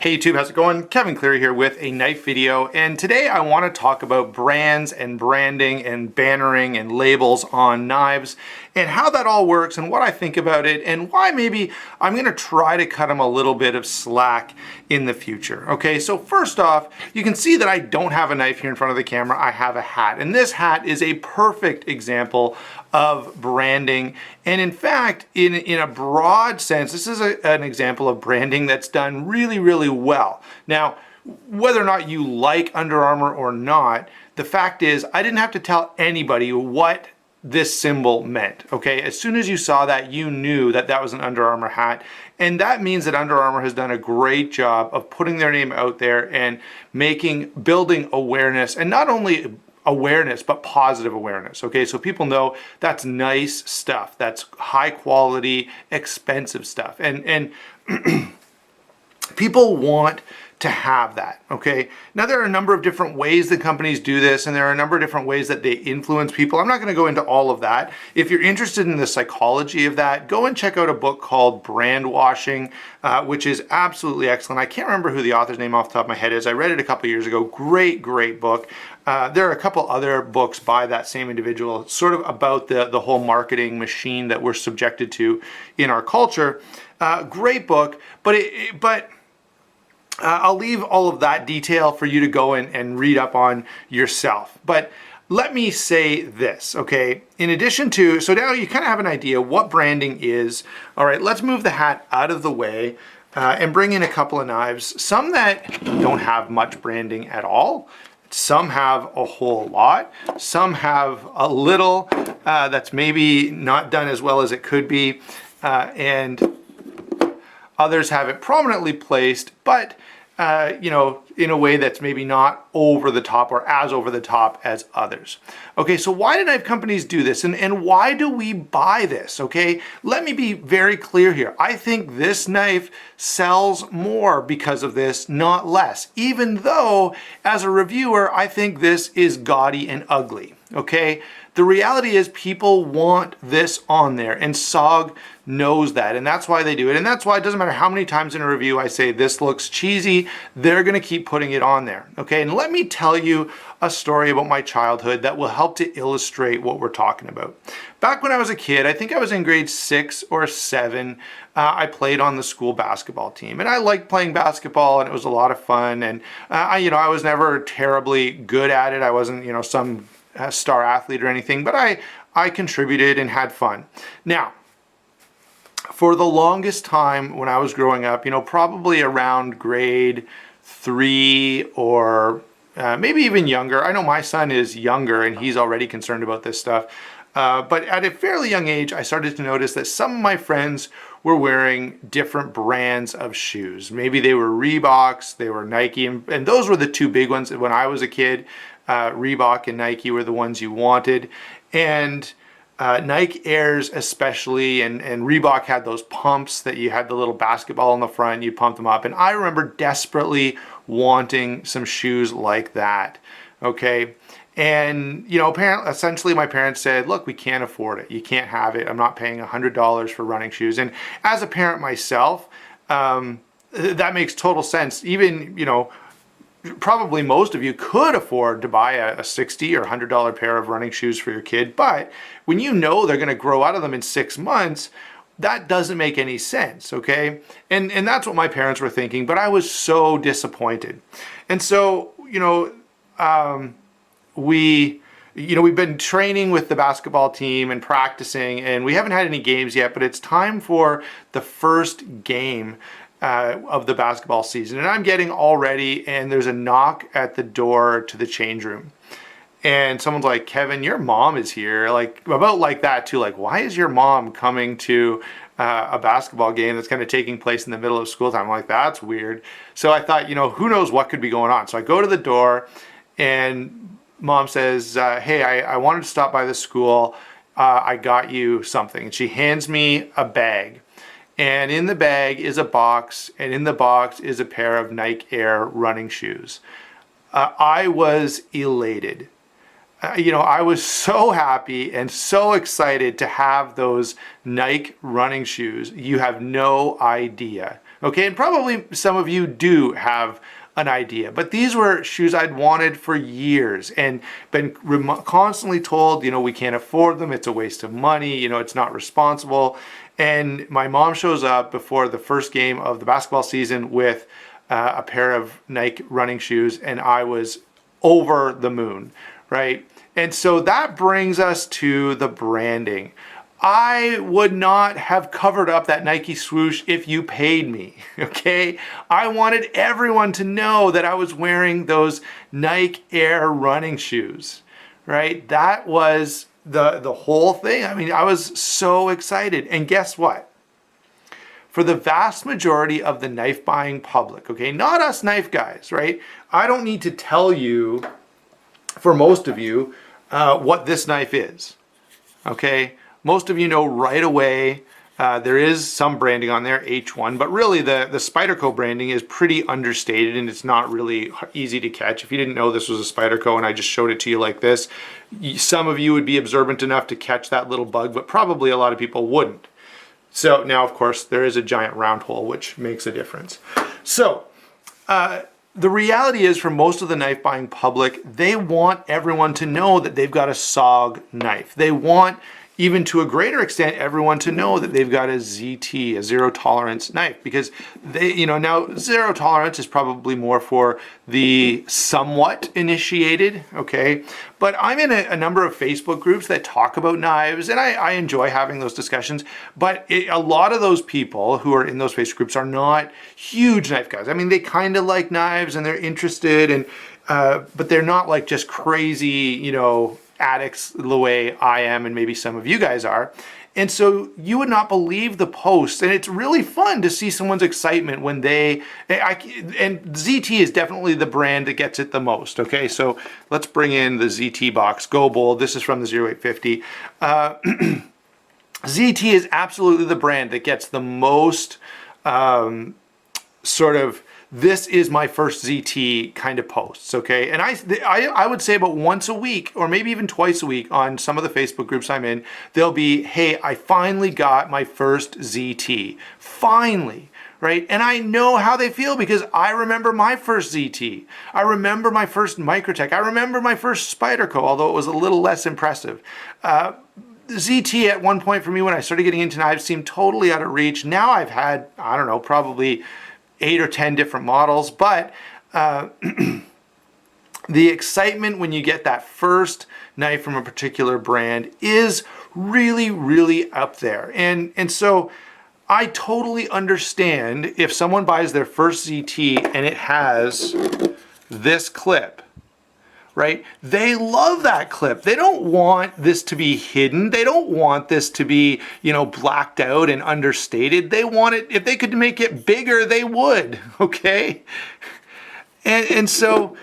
Hey YouTube, how's it going? Kevin Cleary here with a knife video, and today I want to talk about brands and branding and bannering and labels on knives and how that all works and what I think about it and why maybe I'm going to try to cut them a little bit of slack in the future. Okay, so first off, you can see that I don't have a knife here in front of the camera. I have a hat, and this hat is a perfect example of branding. And in fact, in a broad sense, this is an example of branding that's done really, really well. Now, whether or not you like Under Armour or not, the fact is I didn't have to tell anybody what this symbol meant, okay? As soon as you saw that, you knew that that was an Under Armour hat. And that means that Under Armour has done a great job of putting their name out there and building awareness, and not only awareness, but positive awareness. Okay, so people know that's nice stuff, that's high quality, expensive stuff, and people want to have that. Okay, now there are a number of different ways that companies do this, and there are a number of different ways that they influence people. I'm not going to go into all of that. If you're interested in the psychology of that, go and check out a book called Brand Washing, which is absolutely excellent. I can't remember who the author's name off the top of my head is. I read it a couple years ago. Great book. There are a couple other books by that same individual, sort of about the whole marketing machine that we're subjected to in our culture. Great book, but I'll leave all of that detail for you to go and read up on yourself. But let me say this, okay? In addition to, so now you kind of have an idea what branding is. All right, let's move the hat out of the way and bring in a couple of knives. Some that don't have much branding at all. Some have a whole lot. Some have a little that's maybe not done as well as it could be. And others have it prominently placed, but in a way that's maybe not over the top or as over the top as others. Okay, so why do knife companies do this? And why do we buy this? Okay, let me be very clear here. I think this knife sells more because of this, not less. Even though, as a reviewer, I think this is gaudy and ugly. Okay, the reality is people want this on there, and SOG knows that, and that's why they do it. And that's why it doesn't matter how many times in a review I say this looks cheesy, they're going to keep putting it on there. Okay, and let me tell you a story about my childhood that will help to illustrate what we're talking about. Back when I was a kid, I think I was in grade 6 or 7, I played on the school basketball team, and I liked playing basketball, and it was a lot of fun. And I was never terribly good at it. I wasn't some star athlete or anything, but I contributed and had fun. Now, for the longest time when I was growing up, probably around grade 3 or maybe even younger. I know my son is younger and he's already concerned about this stuff. But at a fairly young age, I started to notice that some of my friends were wearing different brands of shoes. Maybe they were Reeboks, they were Nike, and those were the two big ones when I was a kid. Reebok and Nike were the ones you wanted. And Nike Airs especially, and Reebok had those pumps that you had the little basketball on the front, you pump them up. And I remember desperately wanting some shoes like that, okay? And, essentially my parents said, look, we can't afford it. You can't have it. I'm not paying $100 for running shoes. And as a parent myself, that makes total sense. Even, probably most of you could afford to buy a $60 or $100 pair of running shoes for your kid, but when you know they're going to grow out of them in 6 months, that doesn't make any sense, okay? And that's what my parents were thinking, but I was so disappointed. And so, we've been training with the basketball team and practicing, and we haven't had any games yet, but it's time for the first game of the basketball season. And I'm getting all ready, and there's a knock at the door to the change room. And someone's like, Kevin, your mom is here. About like that too. Like, why is your mom coming to a basketball game that's kind of taking place in the middle of school time? I'm like, that's weird. So I thought, who knows what could be going on. So I go to the door, and mom says, hey, I wanted to stop by the school. I got you something. And she hands me a bag. And in the bag is a box, and in the box is a pair of Nike Air running shoes. I was elated. I was so happy and so excited to have those Nike running shoes. You have no idea. Okay, and probably some of you do have an idea, but these were shoes I'd wanted for years and been constantly told, we can't afford them, it's a waste of money, it's not responsible. And my mom shows up before the first game of the basketball season with a pair of Nike running shoes, and I was over the moon, right? And so that brings us to the branding. I would not have covered up that Nike swoosh if you paid me, okay? I wanted everyone to know that I was wearing those Nike Air running shoes, right? That was the whole thing. I mean, I was so excited. And guess what? For the vast majority of the knife buying public, okay, not us knife guys, right? I don't need to tell you, for most of you, what this knife is, okay? Most of you know right away. There is some branding on there, H1, but really the Spyderco branding is pretty understated and it's not really easy to catch. If you didn't know this was a Spyderco and I just showed it to you like this, some of you would be observant enough to catch that little bug, but probably a lot of people wouldn't. So now, of course, there is a giant round hole, which makes a difference. So the reality is, for most of the knife buying public, they want everyone to know that they've got a SOG knife. They want, even to a greater extent, everyone to know that they've got a ZT, a zero tolerance knife, because they, now zero tolerance is probably more for the somewhat initiated, okay? But I'm in a number of Facebook groups that talk about knives, and I enjoy having those discussions, but a lot of those people who are in those Facebook groups are not huge knife guys. I mean, they kind of like knives and they're interested, and but they're not like just crazy, addicts the way I am and maybe some of you guys are. And so you would not believe the posts, and it's really fun to see someone's excitement when and ZT is definitely the brand that gets it the most, okay? So let's bring in the ZT box, Go Bold. This is from the 0850. ZT is absolutely the brand that gets the most sort of, this is my first ZT kind of posts, okay? And I would say about once a week, or maybe even twice a week on some of the Facebook groups I'm in, there'll be, hey, I finally got my first ZT. Finally, right? And I know how they feel because I remember my first ZT. I remember my first Microtech. I remember my first Spyderco, although it was a little less impressive. ZT at one point for me when I started getting into knives seemed totally out of reach. Now I've had, I don't know, probably 8 or 10 different models, but the excitement when you get that first knife from a particular brand is really, really up there. And so I totally understand if someone buys their first ZT and it has this clip, right? They love that clip. They don't want this to be hidden. They don't want this to be, blacked out and understated. They want it, if they could make it bigger, they would, okay? And so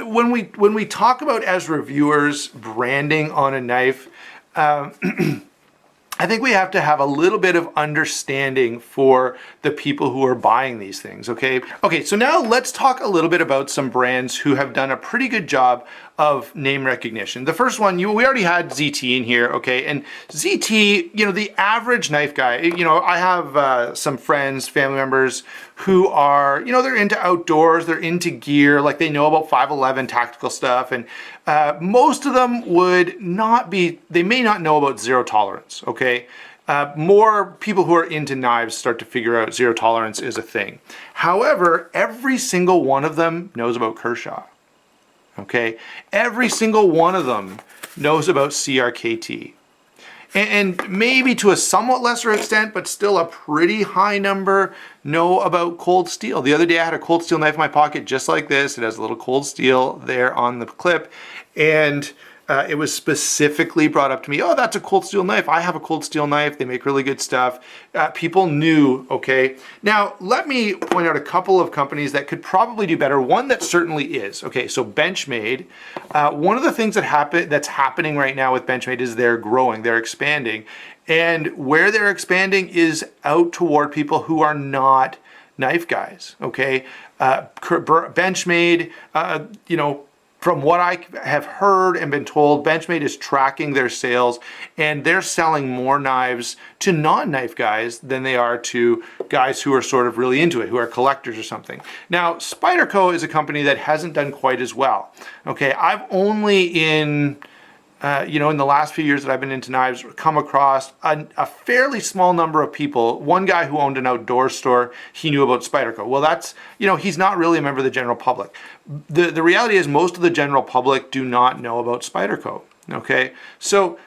when we talk about, as reviewers, branding on a knife, I think we have to have a little bit of understanding for the people who are buying these things, okay? Okay, so now let's talk a little bit about some brands who have done a pretty good job of name recognition. The first one, we already had ZT in here, okay? And ZT, the average knife guy, I have some friends, family members who are, they're into outdoors, they're into gear, like they know about 511 tactical stuff, and most of them they may not know about zero tolerance, okay? More people who are into knives start to figure out zero tolerance is a thing. However, every single one of them knows about Kershaw, okay? Every single one of them knows about CRKT. And maybe to a somewhat lesser extent, but still a pretty high number, know about Cold Steel. The other day I had a Cold Steel knife in my pocket just like this. It has a little Cold Steel there on the clip. And it was specifically brought up to me, oh, that's a Cold Steel knife. I have a Cold Steel knife. They make really good stuff. People knew, okay? Now, let me point out a couple of companies that could probably do better. One that certainly is. Okay, so Benchmade. One of the things that's happening right now with Benchmade is they're growing, they're expanding. And where they're expanding is out toward people who are not knife guys, okay? Benchmade, from what I have heard and been told, Benchmade is tracking their sales, and they're selling more knives to non-knife guys than they are to guys who are sort of really into it, who are collectors or something. Now, Spyderco is a company that hasn't done quite as well. Okay, I've only in the last few years that I've been into knives, come across a fairly small number of people. One guy who owned an outdoor store, he knew about Spyderco. Well, that's, he's not really a member of the general public. The reality is most of the general public do not know about Spyderco. Okay, so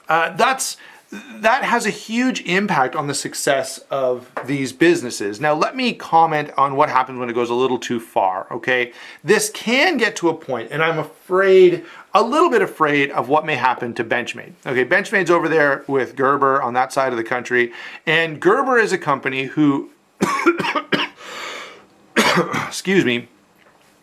that has a huge impact on the success of these businesses. Now, let me comment on what happens when it goes a little too far, okay? This can get to a point, and I'm a little bit afraid of what may happen to Benchmade. Okay, Benchmade's over there with Gerber on that side of the country, and Gerber is a company who, excuse me,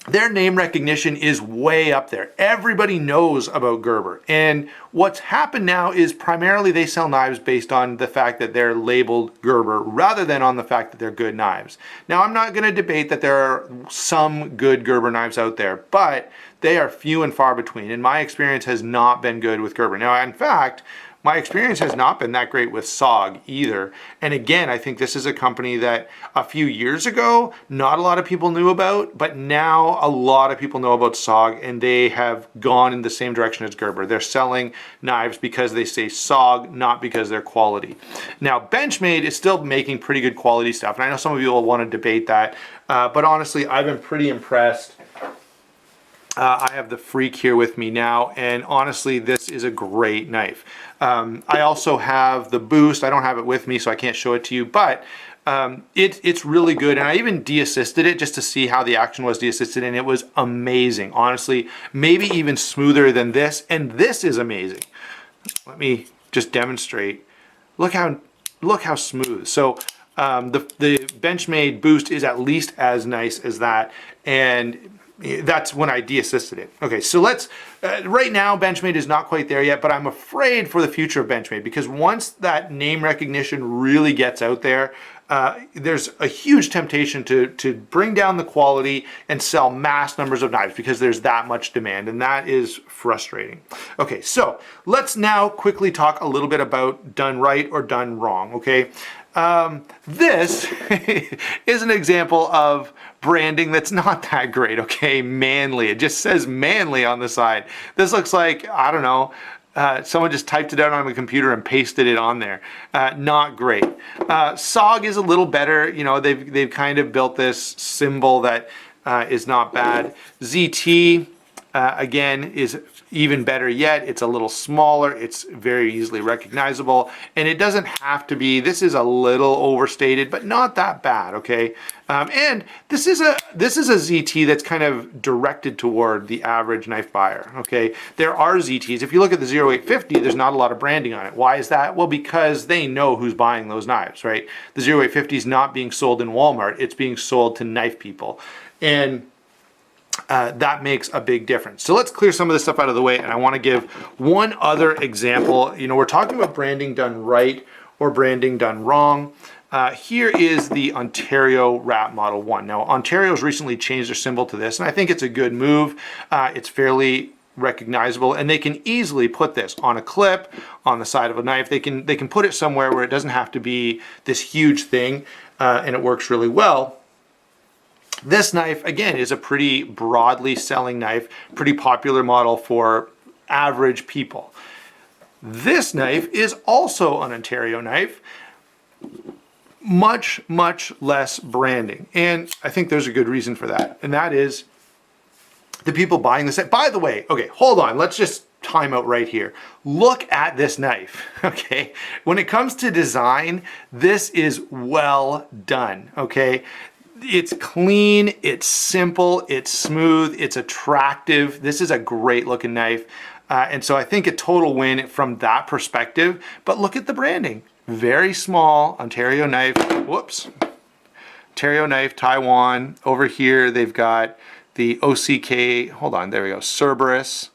their name recognition is way up there. Everybody knows about Gerber. And what's happened now is primarily they sell knives based on the fact that they're labeled Gerber rather than on the fact that they're good knives. Now, I'm not going to debate that there are some good Gerber knives out there, but they are few and far between. And my experience has not been good with Gerber. Now, in fact, my experience has not been that great with SOG either. And again, I think this is a company that a few years ago, not a lot of people knew about, but now a lot of people know about SOG, and they have gone in the same direction as Gerber. They're selling knives because they say SOG, not because they're quality. Now, Benchmade is still making pretty good quality stuff, and I know some of you will want to debate that, but honestly, I've been pretty impressed. I have the Freak here with me now, and honestly, this is a great knife. I also have the Boost. I don't have it with me, so I can't show it to you, but it's really good. And I even de-assisted it just to see how the action was de-assisted, and it was amazing. Honestly, maybe even smoother than this, and this is amazing. Let me just demonstrate. Look how smooth. So the Benchmade Boost is at least as nice as that, and that's when I de-assisted it. Okay, so let's, right now Benchmade is not quite there yet, but I'm afraid for the future of Benchmade, because once that name recognition really gets out there, there's a huge temptation to bring down the quality and sell mass numbers of knives because there's that much demand, and that is frustrating. Okay, so let's now quickly talk a little bit about done right or done wrong, okay? This is an example of branding that's not that great, okay? Manly. It just says Manly on the side. This looks like, I don't know, someone just typed it out on the computer and pasted it on there. Not great. SOG is a little better. They've kind of built this symbol that is not bad. ZT, again, is even better yet. It's a little smaller. It's very easily recognizable, and it doesn't have to be. This is a little overstated, but not that bad. Okay, and this is a ZT that's kind of directed toward the average knife buyer. Okay, there are ZTs. If you look at the 0850, there's not a lot of branding on it. Why is that? Well, because they know who's buying those knives, right? The 0850 is not being sold in Walmart. It's being sold to knife people, and that makes a big difference. So let's clear some of this stuff out of the way, and I want to give one other example. We're talking about branding done right or branding done wrong. Here is the Ontario Rat Model 1. Now, Ontario's recently changed their symbol to this, and I think it's a good move. It's fairly recognizable, and they can easily put this on a clip, on the side of a knife. They can put it somewhere where it doesn't have to be this huge thing, and it works really well. This knife, again, is a pretty broadly selling knife, pretty popular model for average people. This knife is also an Ontario knife, much, much less branding. And I think there's a good reason for that. And that is the people buying this. By the way, okay, hold on. Let's just time out right here. Look at this knife, okay? When it comes to design, this is well done, okay? It's clean, it's simple, it's smooth, it's attractive. This is a great looking knife. And so I think a total win from that perspective. But look at the branding. Very small Ontario knife. Whoops. Ontario knife, Taiwan. Over here, they've got the OCK. Hold on, there we go. Cerberus,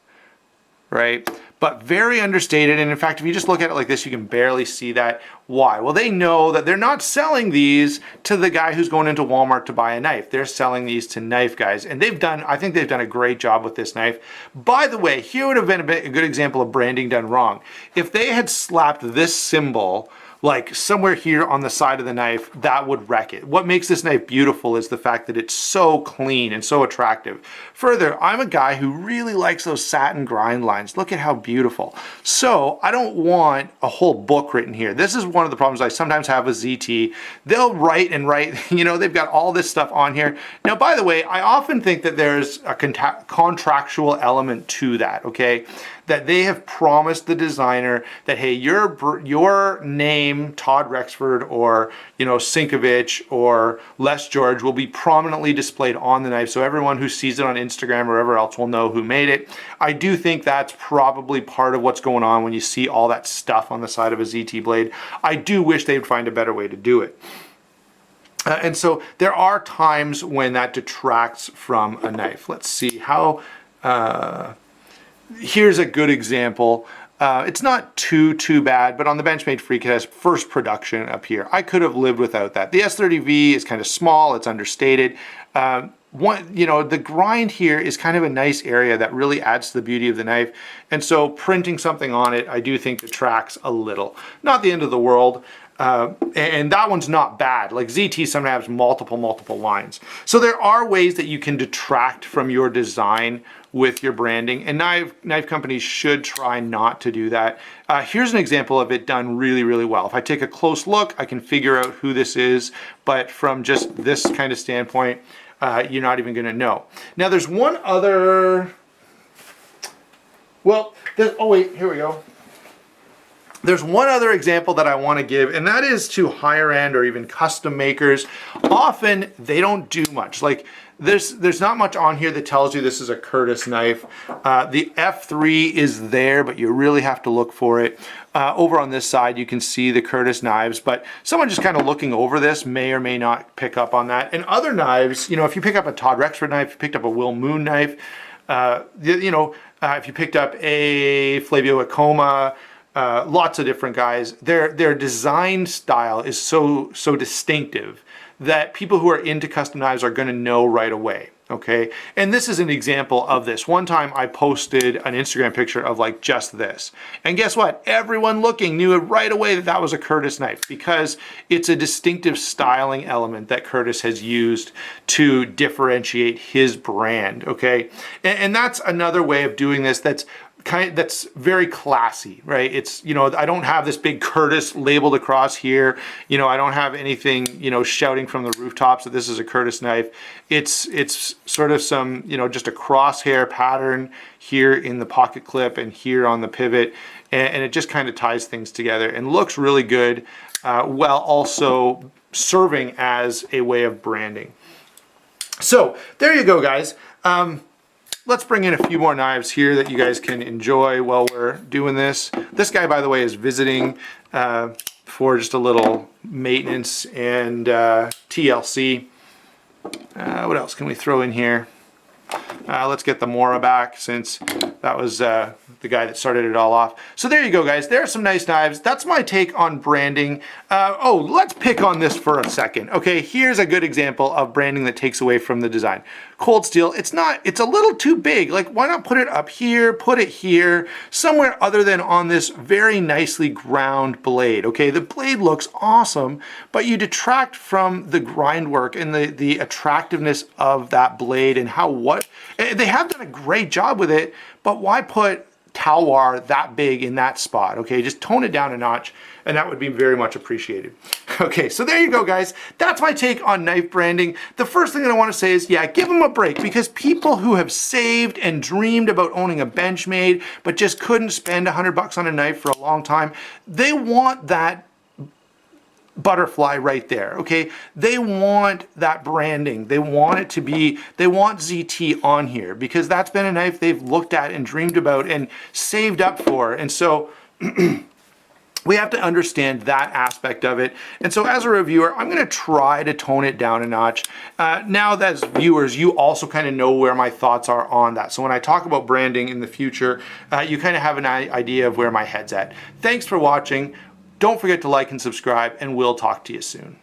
right? but very understated. And in fact, if you just look at it like this, you can barely see that. Why? Well, they know that they're not selling these to the guy who's going into Walmart to buy a knife. They're selling these to knife guys. And I think they've done a great job with this knife. By the way, here would have been a good example of branding done wrong. If they had slapped this symbol like somewhere here on the side of the knife, that would wreck it. What makes this knife beautiful is the fact that it's so clean and so attractive. Further, I'm a guy who really likes those satin grind lines. Look at how beautiful. So I don't want a whole book written here. This is one of the problems I sometimes have with ZT. They'll write and write, you know, they've got all this stuff on here. Now, by the way, I often think that there's a contractual element to that, okay? That they have promised the designer that, hey, your name, Todd Rexford, or, you know, Sinkovich or Les George will be prominently displayed on the knife, so everyone who sees it on Instagram or wherever else will know who made it. I do think that's probably part of what's going on when you see all that stuff on the side of a ZT blade. I do wish they'd find a better way to do it. And so there are times when that detracts from a knife. Let's see how... Here's a good example. It's not too bad, but on the Benchmade Freak, it has first production up here. I could have lived without that. The S30V is kind of small, it's understated. The grind here is kind of a nice area that really adds to the beauty of the knife. And so printing something on it, I do think detracts a little. Not the end of the world. And that one's not bad. Like ZT sometimes has multiple lines. So there are ways that you can detract from your design with your branding, and knife companies should try not to do that. Here's an example of it done really well. If I take a close look, I can figure out who this is, but from just this kind of standpoint, you're not even gonna know. Now there's one other, oh wait, here we go. There's one other example that I want to give, and that is to higher end or even custom makers. Often they don't do much. Like there's not much on here that tells you this is a Curtis knife. The F3 is there, but you really have to look for it. Over on this side, you can see the Curtis knives, but someone just kind of looking over this may or may not pick up on that. And other knives, you know, if you pick up a Todd Rexford knife, if you picked up a Will Moon knife, if you picked up a Flavio Acoma, lots of different guys, their design style is so distinctive that people who are into custom knives are going to know right away. Okay, and this is an example of this. One time I posted an Instagram picture of like just this, and guess what? Everyone looking knew it right away that that was a Curtis knife, because it's a distinctive styling element that Curtis has used to differentiate his brand. Okay, and that's another way of doing this that's very classy, right? It's, you know, I don't have this big Curtis labeled across here. You know, I don't have anything, you know, shouting from the rooftops that this is a Curtis knife. It's sort of some, you know, just a crosshair pattern here in the pocket clip and here on the pivot. And it just kind of ties things together and looks really good, while also serving as a way of branding. So there you go, guys. Let's bring in a few more knives here that you guys can enjoy while we're doing this. This guy, by the way, is visiting for just a little maintenance and TLC. What else can we throw in here? Let's get the Mora back, since that was the guy that started it all off. So there you go, guys. There are some nice knives. That's my take on branding. Let's pick on this for a second. Okay, here's a good example of branding that takes away from the design. Cold steel, it's a little too big. Like, why not put it up here, put it here, somewhere other than on this very nicely ground blade, okay? The blade looks awesome, but you detract from the grind work and the attractiveness of that blade and they have done a great job with it, but why put Talwar that big in that spot? Okay, just tone it down a notch, and that would be very much appreciated. Okay, so there you go, guys. That's my take on knife branding. The first thing that I want to say is, yeah, give them a break, because people who have saved and dreamed about owning a Benchmade but just couldn't spend $100 on a knife for a long time, they want that butterfly right there, okay? They want that branding. They want it to be, they want ZT on here, because that's been a knife they've looked at and dreamed about and saved up for. And so We have to understand that aspect of it. And so as a reviewer, I'm going to try to tone it down a notch. Now that as viewers, you also kind of know where my thoughts are on that. So when I talk about branding in the future, you kind of have an idea of where my head's at. Thanks for watching. Don't forget to like and subscribe, and we'll talk to you soon.